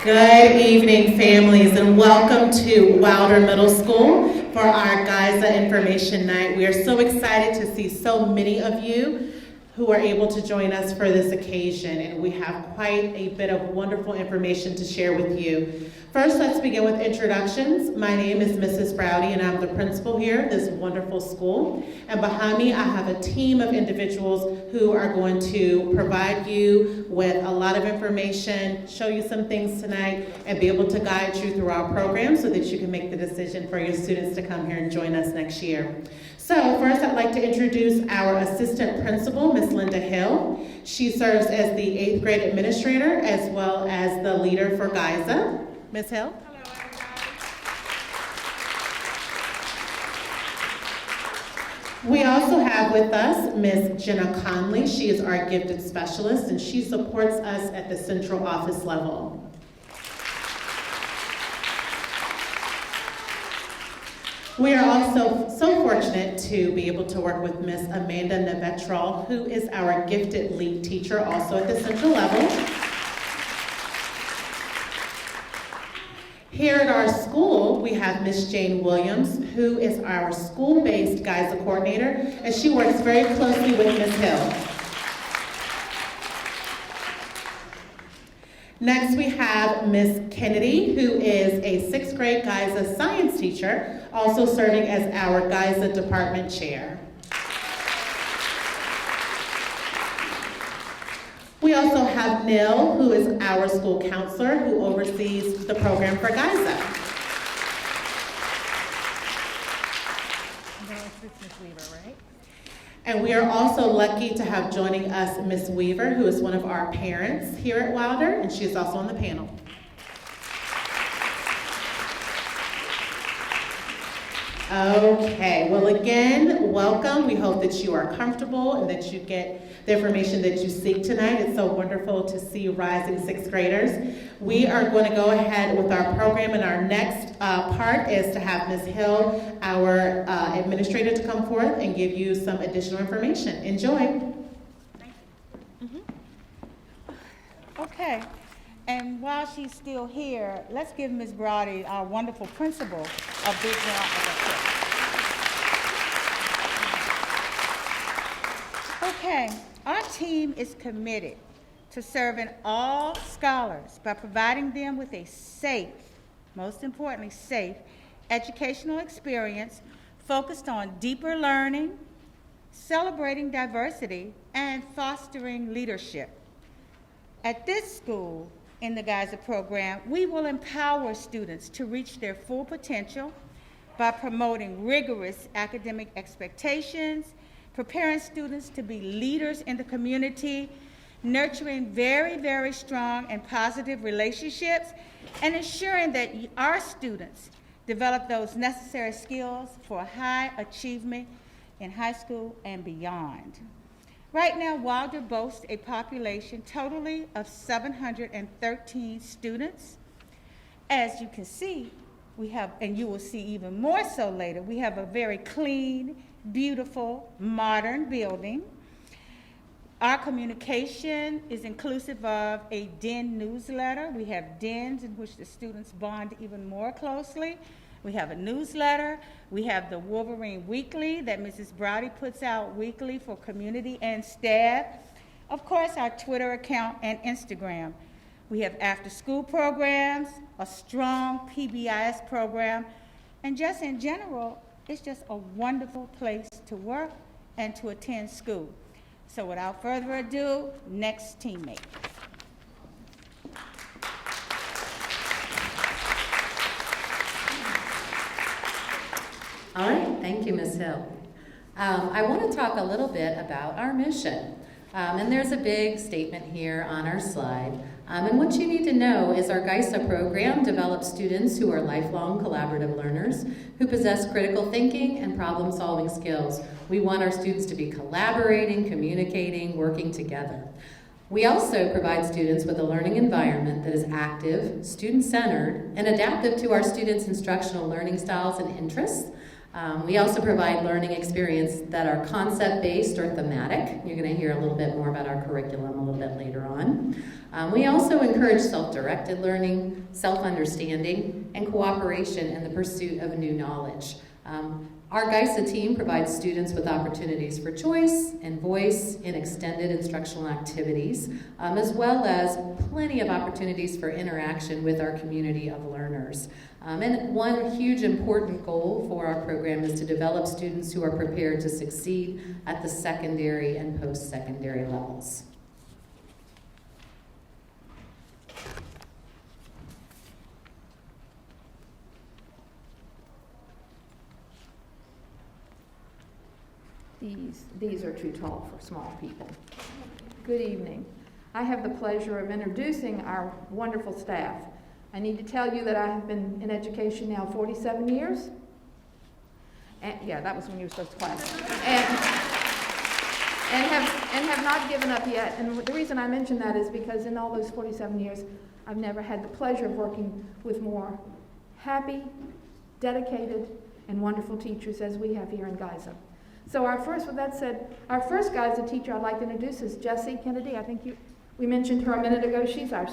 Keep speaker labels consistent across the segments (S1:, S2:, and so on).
S1: Good evening, families, and welcome to Wilder Middle School for our GISA Information Night. We are so excited to see so many of you who are able to join us for this occasion, and we have quite a bit of wonderful information to share with you. First, let's begin with introductions. My name is Mrs. Browdy, and I'm the principal here at this wonderful school. And behind me, I have a team of individuals who are going to provide you with a lot of information, show you some things tonight, and be able to guide you through our program so that you can make the decision for your students to come here and join us next year. So first, I'd like to introduce our assistant principal, Ms. Linda Hill. She serves as the 8th grade administrator as well as the leader for GISA. Ms. Hill?
S2: Hello, everybody.
S1: We also have with us Ms. Jenna Conley. She is our gifted specialist, and she supports us at the central office level. We are also so fortunate to be able to work with Ms. Amanda Nevetral, who is our gifted lead teacher, also at the central level. Here at our school, we have Ms. Jane Williams, who is our school-based GISA coordinator, and she works very closely with Ms. Hill. Next, we have Ms. Kennedy, who is a 6th grade GISA science teacher, also serving as our GISA department chair. We also have Neil, who is our school counselor, who oversees the program for GISA.
S2: Ms. Weaver, right?
S1: And we are also lucky to have joining us Ms. Weaver, who is one of our parents here at Wilder, and she is also on the panel. Okay, well again, welcome. We hope that you are comfortable and that you get the information that you seek tonight. It's so wonderful to see rising 6th graders. We are going to go ahead with our program, and our next part is to have Ms. Hill, our administrator, to come forth and give you some additional information. Enjoy.
S2: Thank you. Okay, and while she's still here, let's give Ms. Browdy, our wonderful principal, a big round of applause. Okay, our team is committed to serving all scholars by providing them with a safe, most importantly safe, educational experience focused on deeper learning, celebrating diversity, and fostering leadership. At this school, in the GISA program, we will empower students to reach their full potential by promoting rigorous academic expectations, preparing students to be leaders in the community, nurturing very, very strong and positive relationships, and ensuring that our students develop those necessary skills for high achievement in high school and beyond. Right now, Wilder boasts a population totally of 713 students. As you can see, we have, and you will see even more so later, we have a very clean, beautiful, modern building. Our communication is inclusive of a DEN newsletter. We have DENs in which the students bond even more closely. We have a newsletter. We have the Wolverine Weekly that Mrs. Browdy puts out weekly for community and staff. Of course, our Twitter account and Instagram. We have after-school programs, a strong PBIS program, and just in general, it's just a wonderful place to work and to attend school. So without further ado, next teammate.
S3: All right, thank you, Ms. Hill. I want to talk a little bit about our mission. And there's a big statement here on our slide. And what you need to know is our GISA program develops students who are lifelong collaborative learners who possess critical thinking and problem-solving skills. We want our students to be collaborating, communicating, working together. We also provide students with a learning environment that is active, student-centered, and adaptive to our students' instructional learning styles and interests. We also provide learning experience that are concept-based or thematic. You're going to hear a little bit more about our curriculum a little bit later on. We also encourage self-directed learning, self-understanding, and cooperation in the pursuit of new knowledge. Our GEISA team provides students with opportunities for choice and voice in extended instructional activities, as well as plenty of opportunities for interaction with our community of learners. And one huge important goal for our program is to develop students who are prepared to succeed at the secondary and post-secondary levels.
S4: These are too tall for small people. Good evening. I have the pleasure of introducing our wonderful staff. I need to tell you that I have been in education now 47 years. And, yeah, that was when you were supposed to class. And have not given up yet. And the reason I mention that is because in all those 47 years, I've never had the pleasure of working with more happy, dedicated, and wonderful teachers as we have here in GEISA. So with that said, our first GEISA teacher I'd like to introduce is Jessie Kennedy. I think we mentioned her a minute ago. She's our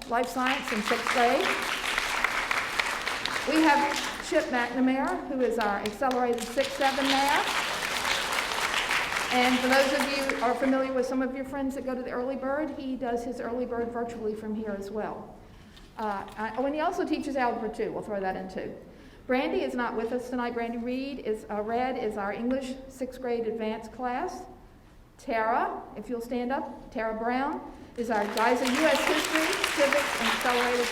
S4: life science in 6th grade. We have Chip McNamara, who is our accelerated 6-7 math. And for those of you who are familiar with some of your friends that go to the Early Bird, he does his Early Bird virtually from here as well. And he also teaches Algebra 2. We'll throw that in too. Brandy is not with us tonight. Brandy Red is our English 6th grade advanced class. Tara, if you'll stand up, Tara Brown is our GEISA U.S. History, Civics, and Accelerated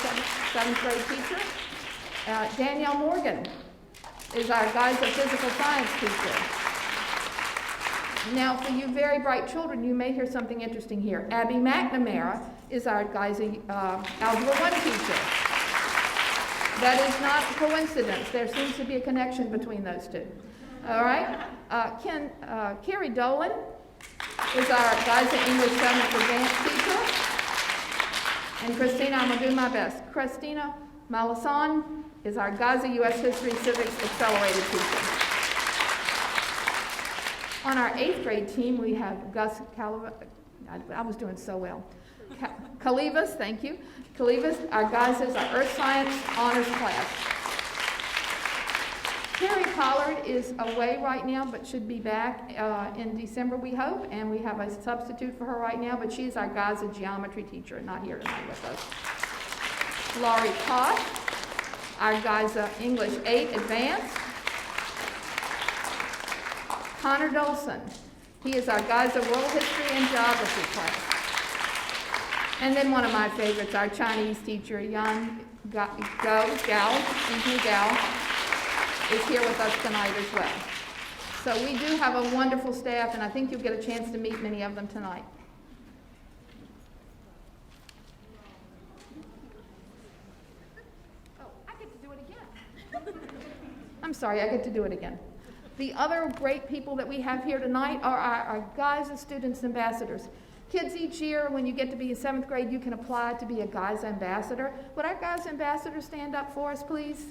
S4: 7th grade teacher. Danielle Morgan is our GEISA Physical Science teacher. Now, for you very bright children, you may hear something interesting here. Abby McNamara is our GEISA Algebra 1 teacher. That is not a coincidence. There seems to be a connection between those two. All right? Carrie Dolan is our GEISA English 7th advanced teacher. And Christina, I'm going to do my best. Christina Malasan is our GEISA U.S. History Civics Accelerated teacher. On our 8th grade team, we have Gus Calivas. I was doing so well. Calivas, thank you. Calivas, our GEISA is our Earth Science Honors class. Carrie Pollard is away right now, but should be back in December, we hope, and we have a substitute for her right now, but she's our GEISA geometry teacher, not here tonight with us. Laurie Koch, our GEISA English 8 Advanced. Connor Dolson, he is our GEISA World History and Geography class. And then one of my favorites, our Chinese teacher, Yan Gao, is here with us tonight as well. So we do have a wonderful staff, and I think you'll get a chance to meet many of them tonight. Oh, I get to do it again. I'm sorry, I get to do it again. The other great people that we have here tonight are our GEISA Students Ambassadors. Kids, each year when you get to be in 7th grade, you can apply to be a GEISA Ambassador. Would our GEISA Ambassadors stand up for us, please?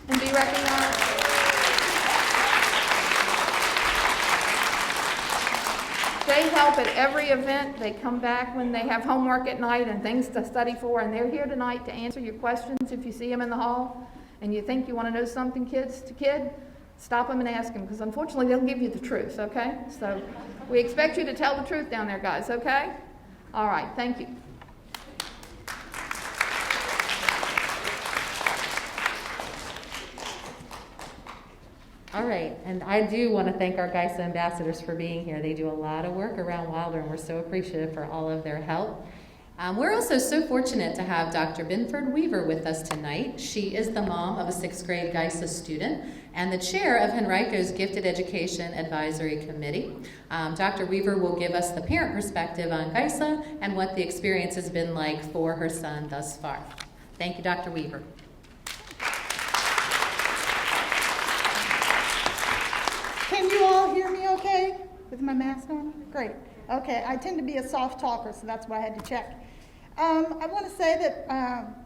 S4: And be recognized. They help at every event. They come back when they have homework at night and things to study for, and they're here tonight to answer your questions if you see them in the hall and you think you want to know something, stop them and ask them, because unfortunately they'll give you the truth, okay? So we expect you to tell the truth down there, guys, okay? All right, thank you.
S3: All right, and I do want to thank our GEISA ambassadors for being here. They do a lot of work around Wilder, and we're so appreciative for all of their help. We're also so fortunate to have Dr. Binford Weaver with us tonight. She is the mom of a 6th grade GEISA student and the chair of Henrico's Gifted Education Advisory Committee. Dr. Weaver will give us the parent perspective on GEISA and what the experience has been like for her son thus far. Thank you, Dr. Weaver.
S5: Can you all hear me okay with my mask on? Great. Okay, I tend to be a soft talker, so that's why I had to check. I want to say that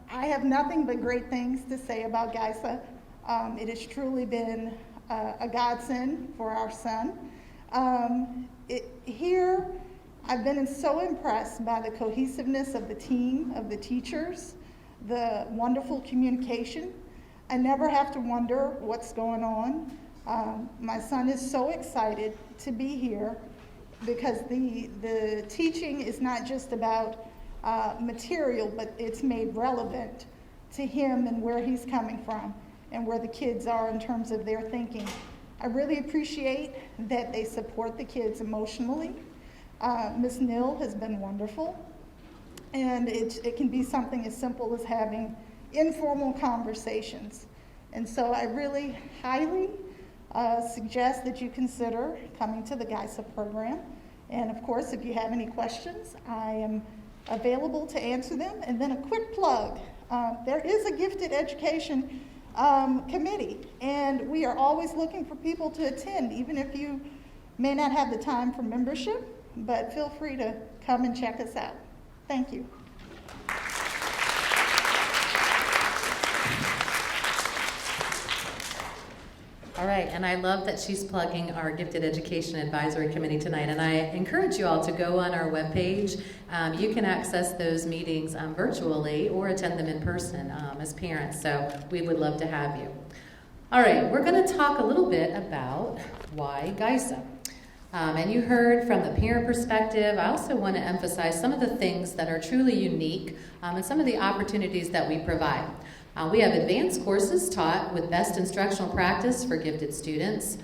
S5: I have nothing but great things to say about GEISA. It has truly been a godsend for our son. Here, I've been so impressed by the cohesiveness of the team, of the teachers, the wonderful communication. I never have to wonder what's going on. My son is so excited to be here because the teaching is not just about material, but it's made relevant to him and where he's coming from and where the kids are in terms of their thinking. I really appreciate that they support the kids emotionally. Ms. Neal has been wonderful, and it can be something as simple as having informal conversations. And so I really highly suggest that you consider coming to the GISA program. And of course, if you have any questions, I am available to answer them. And then a quick plug, there is a gifted education committee, and we are always looking for people to attend, even if you may not have the time for membership, but feel free to come and check us out. Thank you.
S3: All right, and I love that she's plugging our Gifted Education Advisory Committee tonight, and I encourage you all to go on our webpage. You can access those meetings virtually or attend them in person as parents, so we would love to have you. All right, we're going to talk a little bit about why GISA. And you heard from the parent perspective. I also want to emphasize some of the things that are truly unique and some of the opportunities that we provide. We have advanced courses taught with best instructional practice for gifted students.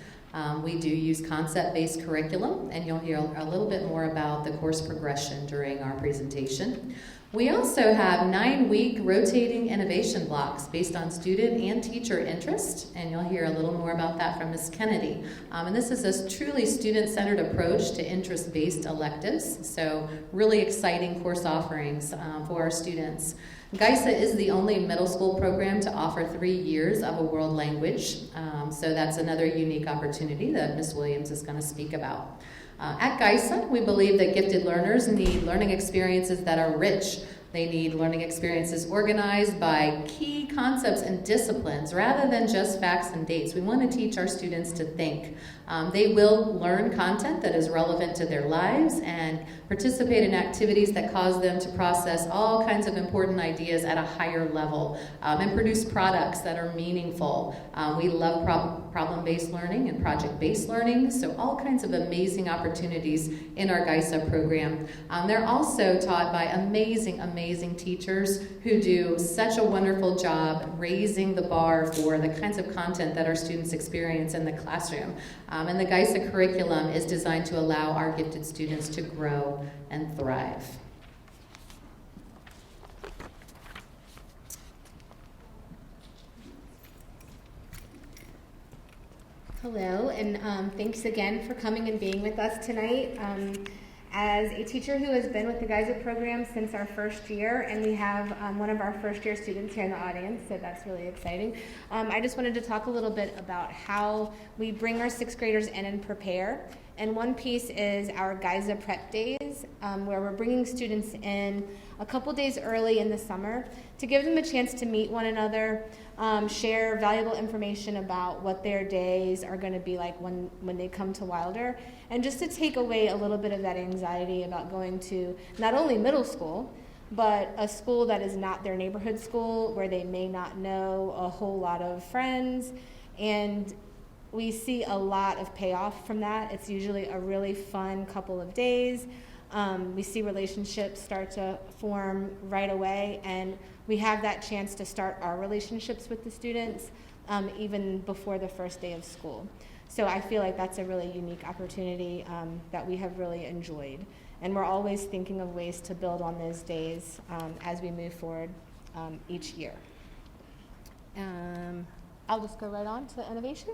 S3: We do use concept-based curriculum, and you'll hear a little bit more about the course progression during our presentation. We also have 9-week rotating innovation blocks based on student and teacher interest, and you'll hear a little more about that from Ms. Kennedy. And this is a truly student-centered approach to interest-based electives, so really exciting course offerings for our students. GISA is the only middle school program to offer 3 years of a world language, so that's another unique opportunity that Ms. Williams is going to speak about. At GISA, we believe that gifted learners need learning experiences that are rich. They need learning experiences organized by key concepts and disciplines rather than just facts and dates. We want to teach our students to think. They will learn content that is relevant to their lives and participate in activities that cause them to process all kinds of important ideas at a higher level and produce products that are meaningful. We love problem-based learning and project-based learning, so all kinds of amazing opportunities in our GISA program. They're also taught by amazing teachers who do such a wonderful job raising the bar for the kinds of content that our students experience in the classroom. And the GISA curriculum is designed to allow our gifted students to grow and thrive.
S6: Hello, and thanks again for coming and being with us tonight. As a teacher who has been with the GISA program since our first year, and we have one of our first year students here in the audience, so that's really exciting. I just wanted to talk a little bit about how we bring our 6th graders in and prepare. And one piece is our GISA prep days, where we're bringing students in a couple days early in the summer to give them a chance to meet one another, share valuable information about what their days are going to be like when they come to Wilder, and just to take away a little bit of that anxiety about going to not only middle school, but a school that is not their neighborhood school, where they may not know a whole lot of friends. And we see a lot of payoff from that. It's usually a really fun couple of days. We see relationships start to form right away, and we have that chance to start our relationships with the students even before the first day of school. So I feel like that's a really unique opportunity that we have really enjoyed. And we're always thinking of ways to build on those days as we move forward each year. I'll just go right on to innovation.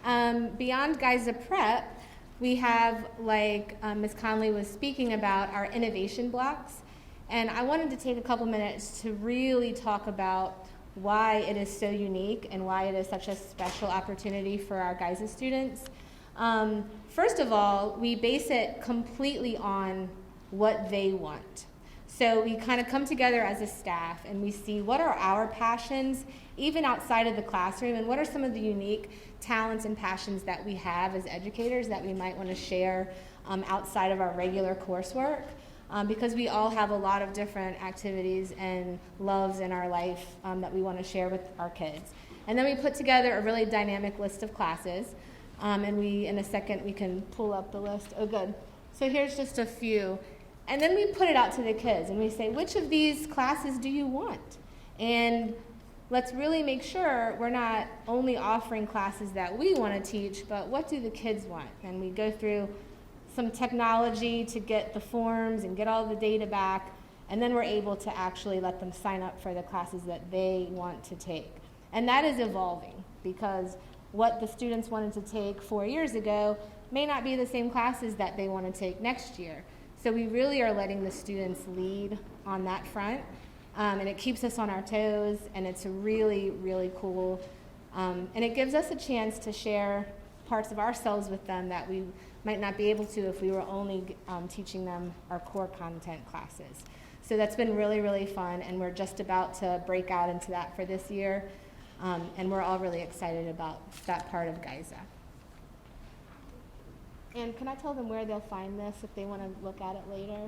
S6: Beyond GISA Prep, we have, like Ms. Conley was speaking about, our innovation blocks. And I wanted to take a couple minutes to really talk about why it is so unique and why it is such a special opportunity for our GISA students. First of all, we base it completely on what they want. So we kind of come together as a staff and we see what are our passions, even outside of the classroom, and what are some of the unique talents and passions that we have as educators that we might want to share outside of our regular coursework. Because we all have a lot of different activities and loves in our life that we want to share with our kids. And then we put together a really dynamic list of classes. And in a second, we can pull up the list. Oh, good. So here's just a few. And then we put it out to the kids and we say, which of these classes do you want? And let's really make sure we're not only offering classes that we want to teach, but what do the kids want? And we go through some technology to get the forms and get all the data back, and then we're able to actually let them sign up for the classes that they want to take. And that is evolving, because what the students wanted to take 4 years ago may not be the same classes that they want to take next year. So we really are letting the students lead on that front, and it keeps us on our toes, and it's really, really cool. And it gives us a chance to share parts of ourselves with them that we might not be able to if we were only teaching them our core content classes. So that's been really, really fun, and we're just about to break out into that for this year, and we're all really excited about that part of GISA. And can I tell them where they'll find this if they want to look at it later?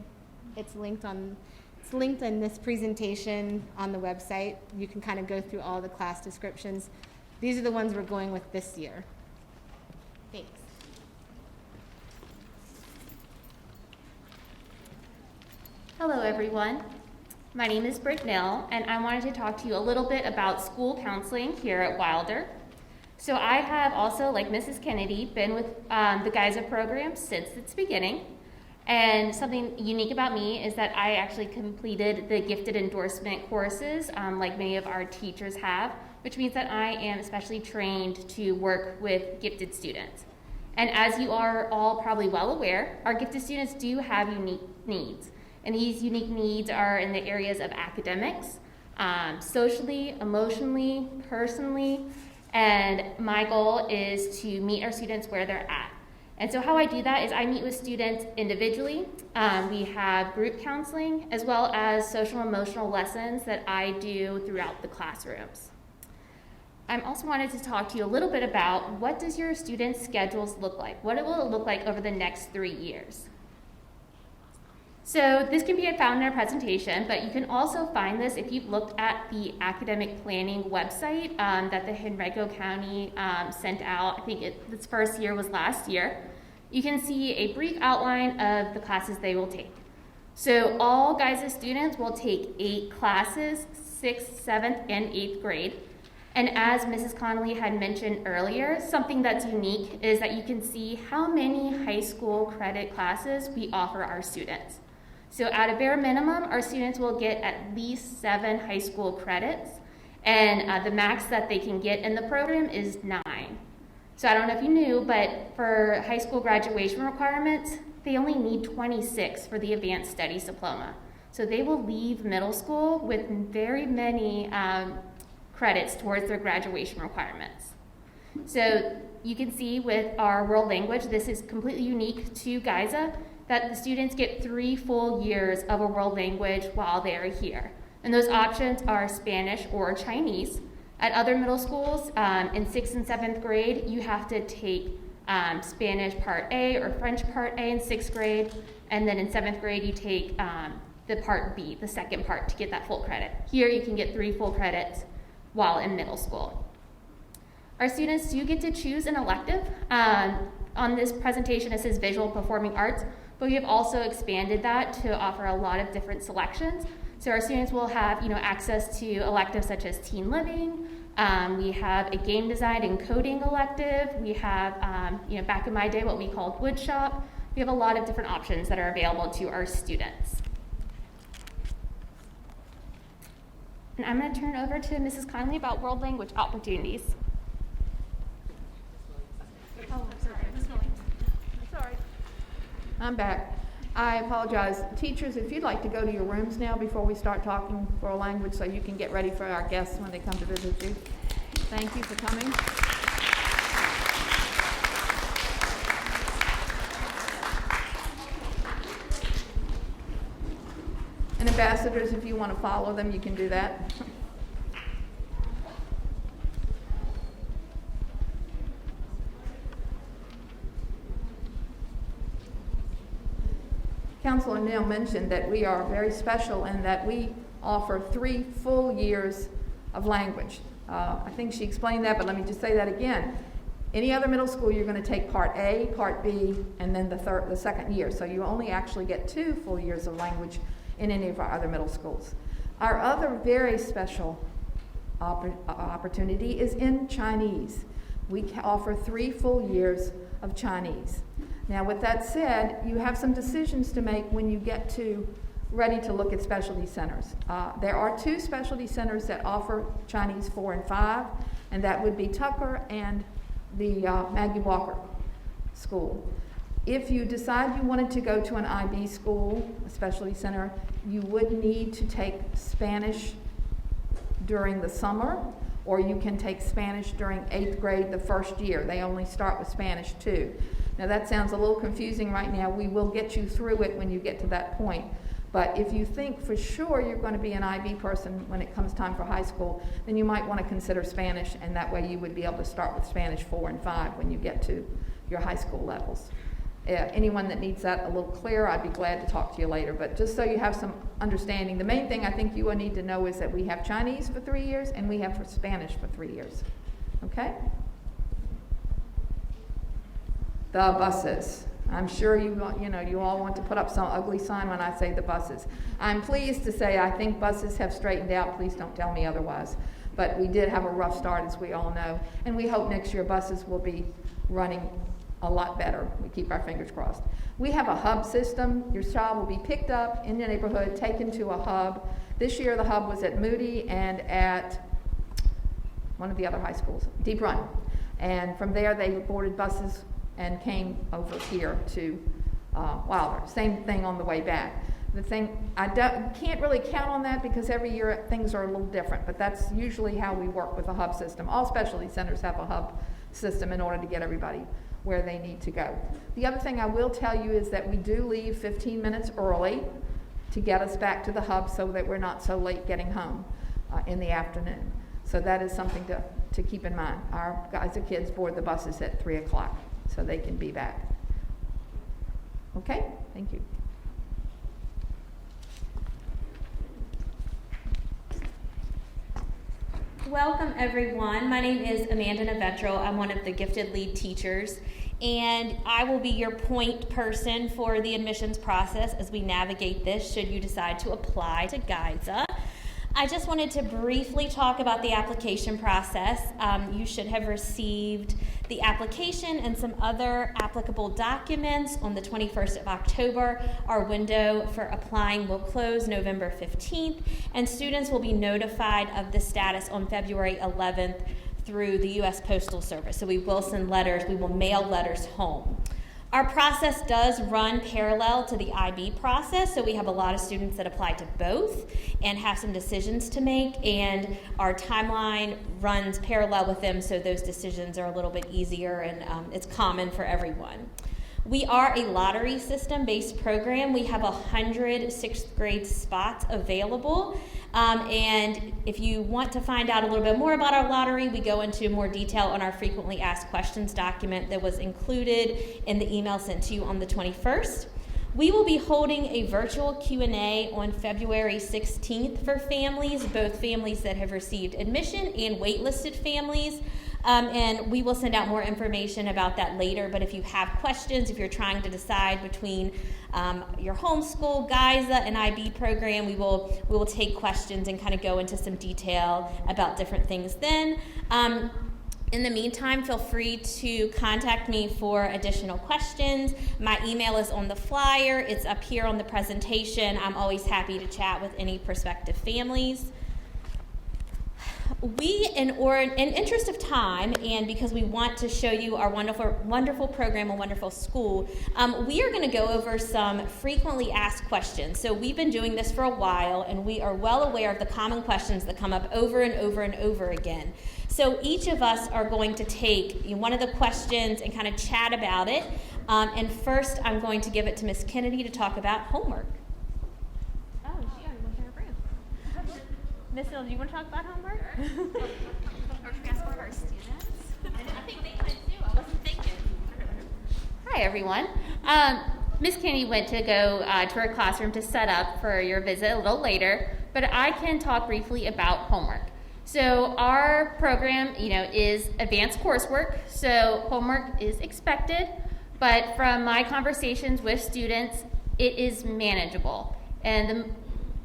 S6: It's linked in this presentation on the website. You can kind of go through all the class descriptions. These are the ones we're going with this year. Thanks.
S7: Hello everyone, my name is Bricknell and I wanted to talk to you a little bit about school counseling here at Wilder. So I have also, like Mrs. Kennedy, been with the GISA program since its beginning, and something unique about me is that I actually completed the gifted endorsement courses like many of our teachers have, which means that I am especially trained to work with gifted students. And as you are all probably well aware, our gifted students do have unique needs. And these unique needs are in the areas of academics, socially, emotionally, personally, and my goal is to meet our students where they're at. And so how I do that is I meet with students individually. We have group counseling as well as social and emotional lessons that I do throughout the classrooms. I also wanted to talk to you a little bit about what does your students' schedules look like? What will it look like over the next 3 years? So this can be found in our presentation, but you can also find this if you've looked at the academic planning website that the Henrico County sent out. I think its first year was last year. You can see a brief outline of the classes they will take. So all GISA students will take 8 classes, 6th, 7th, and 8th grade. And as Mrs. Connolly had mentioned earlier, something that's unique is that you can see how many high school credit classes we offer our students. So at a bare minimum, our students will get at least 7 high school credits, and the max that they can get in the program is 9. So I don't know if you knew, but for high school graduation requirements, they only need 26 for the advanced studies diploma. So they will leave middle school with very many credits towards their graduation requirements. So you can see with our world language, this is completely unique to GISA, that the students get 3 full years of a world language while they are here. And those options are Spanish or Chinese. At other middle schools, in 6th and 7th grade, you have to take Spanish Part A or French Part A in 6th grade, and then in 7th grade you take the Part B, the second part, to get that full credit. Here you can get 3 full credits while in middle school. Our students do get to choose an elective. On this presentation it says Visual Performing Arts, but we have also expanded that to offer a lot of different selections. So our students will have access to electives such as teen living. We have a game design and coding elective. We have, back in my day, what we called wood shop. We have a lot of different options that are available to our students. And I'm going to turn over to Mrs. Conley about world language opportunities.
S4: I'm back. I apologize. Teachers, if you'd like to go to your rooms now before we start talking world language so you can get ready for our guests when they come to visit you. Thank you for coming. And ambassadors, if you want to follow them, you can do that. Councilor Neal mentioned that we are very special in that we offer 3 full years of language. I think she explained that, but let me just say that again. Any other middle school, you're going to take Part A, Part B, and then the second year. So you only actually get 2 full years of language in any of our other middle schools. Our other very special opportunity is in Chinese. We offer 3 full years of Chinese. Now, with that said, you have some decisions to make when you get ready to look at specialty centers. There are 2 specialty centers that offer Chinese 4 and 5, and that would be Tucker and the Maggie Walker School. If you decide you wanted to go to an IB school, a specialty center, you would need to take Spanish during the summer, or you can take Spanish during 8th grade the first year. They only start with Spanish too. Now that sounds a little confusing right now. We will get you through it when you get to that point. But if you think for sure you're going to be an IB person when it comes time for high school, then you might want to consider Spanish, and that way you would be able to start with Spanish 4 and 5 when you get to your high school levels. Anyone that needs that a little clearer, I'd be glad to talk to you later. But just so you have some understanding, the main thing I think you will need to know is that we have Chinese for 3 years and we have Spanish for 3 years. Okay? The buses. I'm sure you all want to put up some ugly sign when I say the buses. I'm pleased to say I think buses have straightened out. Please don't tell me otherwise. But we did have a rough start, as we all know. And we hope next year buses will be running a lot better. We keep our fingers crossed. We have a hub system. Your child will be picked up in the neighborhood, taken to a hub. This year the hub was at Moody and at one of the other high schools, Deep Run. And from there they boarded buses and came over here to Wilder. Same thing on the way back. The thing, I can't really count on that because every year things are a little different, but that's usually how we work with a hub system. All specialty centers have a hub system in order to get everybody where they need to go. The other thing I will tell you is that we do leave 15 minutes early to get us back to the hub so that we're not so late getting home in the afternoon. So that is something to keep in mind. Our guys and kids board the buses at 3 o'clock so they can be back. Okay, thank you.
S7: Welcome everyone. My name is Amanda Navetro. I'm one of the gifted lead teachers, and I will be your point person for the admissions process as we navigate this should you decide to apply to GISA. I just wanted to briefly talk about the application process. You should have received the application and some other applicable documents on the 21st of October. Our window for applying will close November 15th, and students will be notified of the status on February 11th through the U.S. Postal Service. So we will send letters, we will mail letters home. Our process does run parallel to the IB process, so we have a lot of students that apply to both and have some decisions to make, and our timeline runs parallel with them, so those decisions are a little bit easier, and it's common for everyone. We are a lottery system-based program. We have 100 6th grade spots available. And if you want to find out a little bit more about our lottery, we go into more detail on our frequently asked questions document that was included in the email sent to you on the 21st. We will be holding a virtual Q&A on February 16th for families, both families that have received admission and waitlisted families. And we will send out more information about that later, but if you have questions, if you're trying to decide between your homeschool, GISA, and IB program, we will take questions and kind of go into some detail about different things then. In the meantime, feel free to contact me for additional questions. My email is on the flyer. It's up here on the presentation. I'm always happy to chat with any prospective families. We, in interest of time, and because we want to show you our wonderful program, a wonderful school, we are going to go over some frequently asked questions. So we've been doing this for a while, and we are well aware of the common questions that come up over and over and over again. So each of us are going to take one of the questions and kind of chat about it. And first, I'm going to give it to Ms. Kennedy to talk about homework.
S6: Oh, she already
S7: Miss Hill, do you want to talk about homework? Or should we ask one of our students? I think they might too. I wasn't thinking. Hi, everyone. Miss Kenny went to go to her classroom to set up for your visit a little later, but I can talk briefly about homework. So our program, is advanced coursework, so homework is expected, but from my conversations with students, it is manageable. And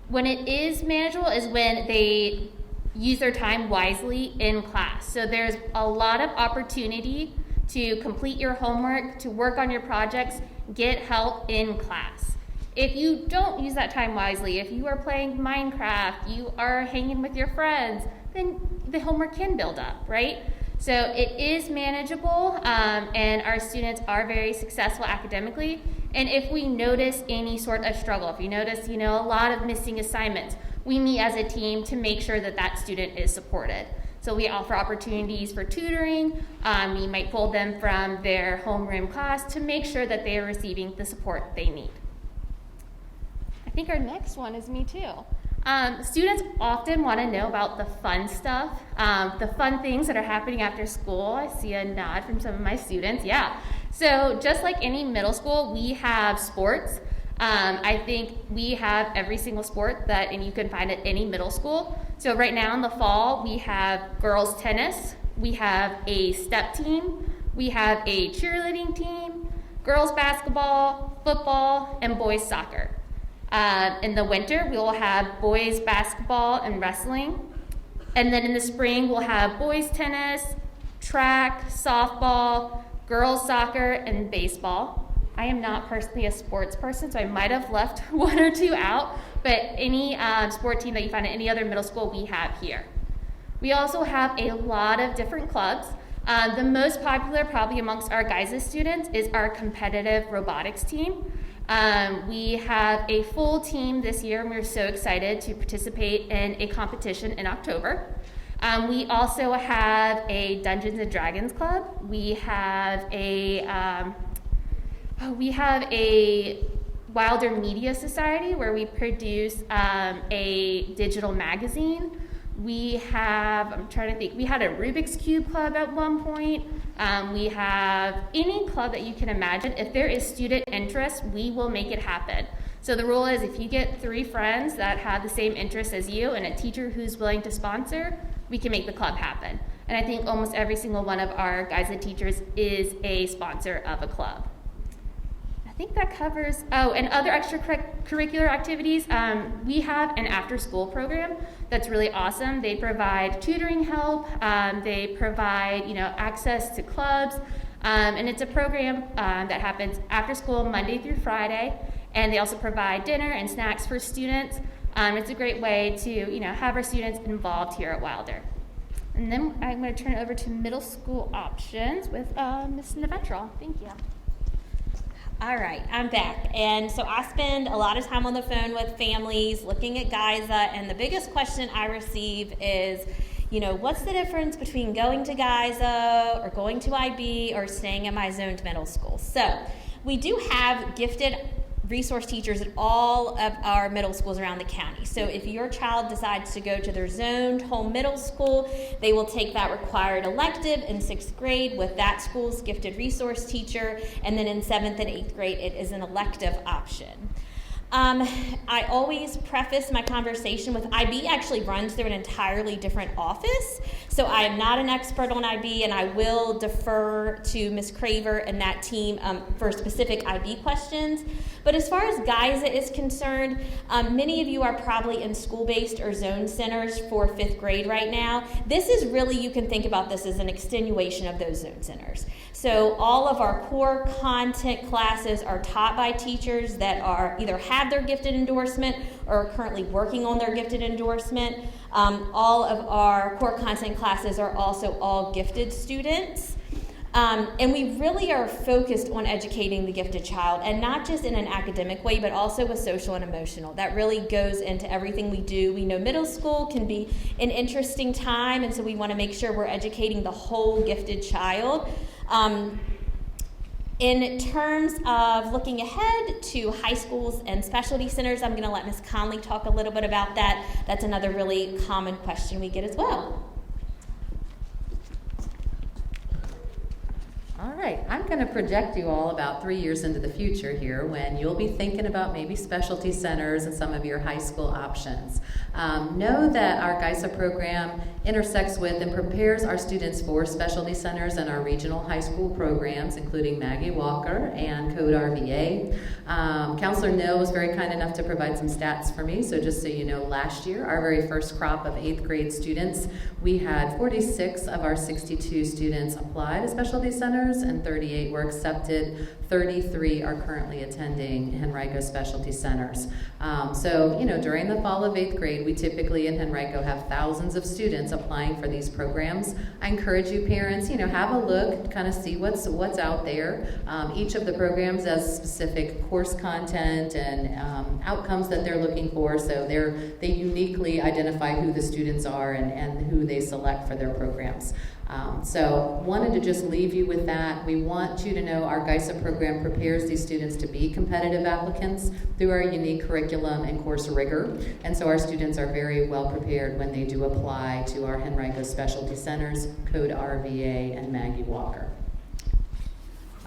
S7: when it is manageable is when they use their time wisely in class. So there's a lot of opportunity to complete your homework, to work on your projects, get help in class. If you don't use that time wisely, if you are playing Minecraft, you are hanging with your friends, then the homework can build up, right? So it is manageable, and our students are very successful academically. And if we notice any sort of struggle, if you notice, a lot of missing assignments, we meet as a team to make sure that that student is supported. So we offer opportunities for tutoring. We might pull them from their homeroom class to make sure that they are receiving the support they need. I think our next one is me too. Students often want to know about the fun stuff, the fun things that are happening after school. I see a nod from some of my students, yeah. So just like any middle school, we have sports. I think we have every single sport and you can find at any middle school. So right now in the fall, we have girls tennis, we have a step team, we have a cheerleading team, girls basketball, football, and boys soccer. In the winter, we will have boys basketball and wrestling. And then in the spring, we'll have boys tennis, track, softball, girls soccer, and baseball. I am not personally a sports person, so I might have left one or two out, but any sport team that you find at any other middle school, we have here. We also have a lot of different clubs. The most popular probably amongst our guys' students is our competitive robotics team. We have a full team this year, and we're so excited to participate in a competition in October. We also have a Dungeons and Dragons club. We have a Wilder Media Society where we produce a digital magazine. We have, I'm trying to think, we had a Rubik's Cube club at one point. We have any club that you can imagine. If there is student interest, we will make it happen. So the rule is if you get 3 friends that have the same interests as you and a teacher who's willing to sponsor, we can make the club happen. And I think almost every single one of our guys and teachers is a sponsor of a club. I think that covers, and other extracurricular activities. We have an after-school program that's really awesome. They provide tutoring help. They provide, access to clubs. And it's a program that happens after school Monday through Friday. And they also provide dinner and snacks for students. It's a great way to, have our students involved here at Wilder. And then I'm going to turn it over to middle school options with Ms. Nevetral. Thank you.
S8: All right, I'm back. And so I spend a lot of time on the phone with families looking at GISA, and the biggest question I receive is, what's the difference between going to GISA or going to IB or staying at my zoned middle school? So we do have gifted resource teachers at all of our middle schools around the county. So if your child decides to go to their zoned home middle school, they will take that required elective in 6th grade with that school's gifted resource teacher, and then in 7th and 8th grade it is an elective option. I always preface my conversation with IB actually runs through an entirely different office, so I am not an expert on IB, and I will defer to Ms. Craver and that team for specific IB questions. But as far as GISA is concerned, many of you are probably in school-based or zone centers for 5th grade right now. This is really, you can think about this as an extenuation of those zone centers. So all of our core content classes are taught by teachers that are either have their gifted endorsement or are currently working on their gifted endorsement. All of our core content classes are also all gifted students. And we really are focused on educating the gifted child, and not just in an academic way, but also with social and emotional. That really goes into everything we do. We know middle school can be an interesting time, and so we want to make sure we're educating the whole gifted child. In terms of looking ahead to high schools and specialty centers, I'm going to let Ms. Conley talk a little bit about that. That's another really common question we get as well.
S3: All right, I'm going to project you all about 3 years into the future here when you'll be thinking about maybe specialty centers and some of your high school options. Know that our GISA program intersects with and prepares our students for specialty centers and our regional high school programs, including Maggie Walker and Code RVA. Counselor Neal was very kind enough to provide some stats for me, so just so you know, last year, our very first crop of 8th grade students, we had 46 of our 62 students apply to specialty centers and 38 were accepted. 33 are currently attending Henrico specialty centers. So, you know, during the fall of 8th grade, we typically in Henrico have thousands of students applying for these programs. I encourage you parents, you know, have a look, kind of see what's out there. Each of the programs has specific course content and outcomes that they're looking for, so they uniquely identify who the students are and who they select for their programs. So wanted to just leave you with that. We want you to know our GISA program prepares these students to be competitive applicants through our unique curriculum and course rigor. And so our students are very well prepared when they do apply to our Henrico Specialty Centers, Code RVA, and Maggie Walker.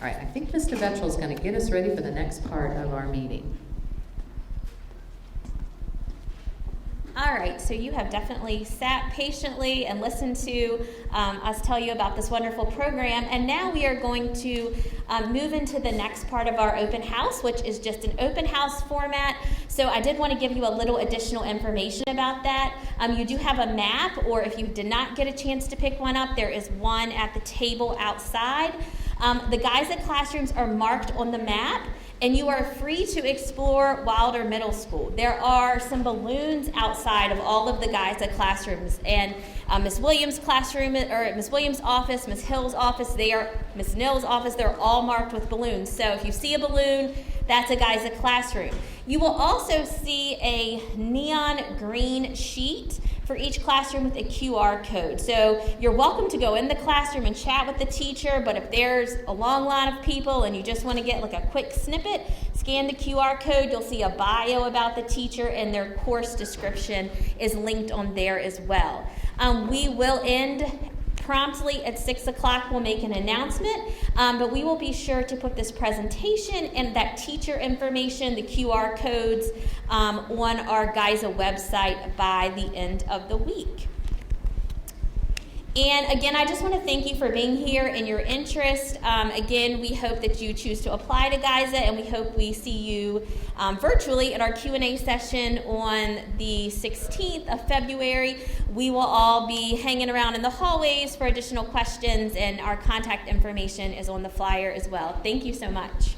S3: All right, I think Mr. Vetchell is going to get us ready for the next part of our meeting.
S8: All right, so you have definitely sat patiently and listened to us tell you about this wonderful program, and now we are going to move into the next part of our open house, which is just an open house format. So I did want to give you a little additional information about that. You do have a map, or if you did not get a chance to pick one up, there is one at the table outside. The GISA classrooms are marked on the map, and you are free to explore Wilder Middle School. There are some balloons outside of all of the GISA classrooms, and Ms. Williams' classroom, or Ms. Williams' office, Ms. Hill's office, Ms. Nill's office, they're all marked with balloons. So if you see a balloon, that's a GISA classroom. You will also see a neon green sheet for each classroom with a QR code. So you're welcome to go in the classroom and chat with the teacher, but if there's a long line of people and you just want to get like a quick snippet, scan the QR code. You'll see a bio about the teacher, and their course description is linked on there as well. We will end promptly at 6 o'clock. We'll make an announcement, but we will be sure to put this presentation and that teacher information, the QR codes, on our GISA website by the end of the week. And again, I just want to thank you for being here and your interest. Again, we hope that you choose to apply to GISA, and we hope we see you virtually at our Q&A session on the 16th of February. We will all be hanging around in the hallways for additional questions, and our contact information is on the flyer as well. Thank you so much.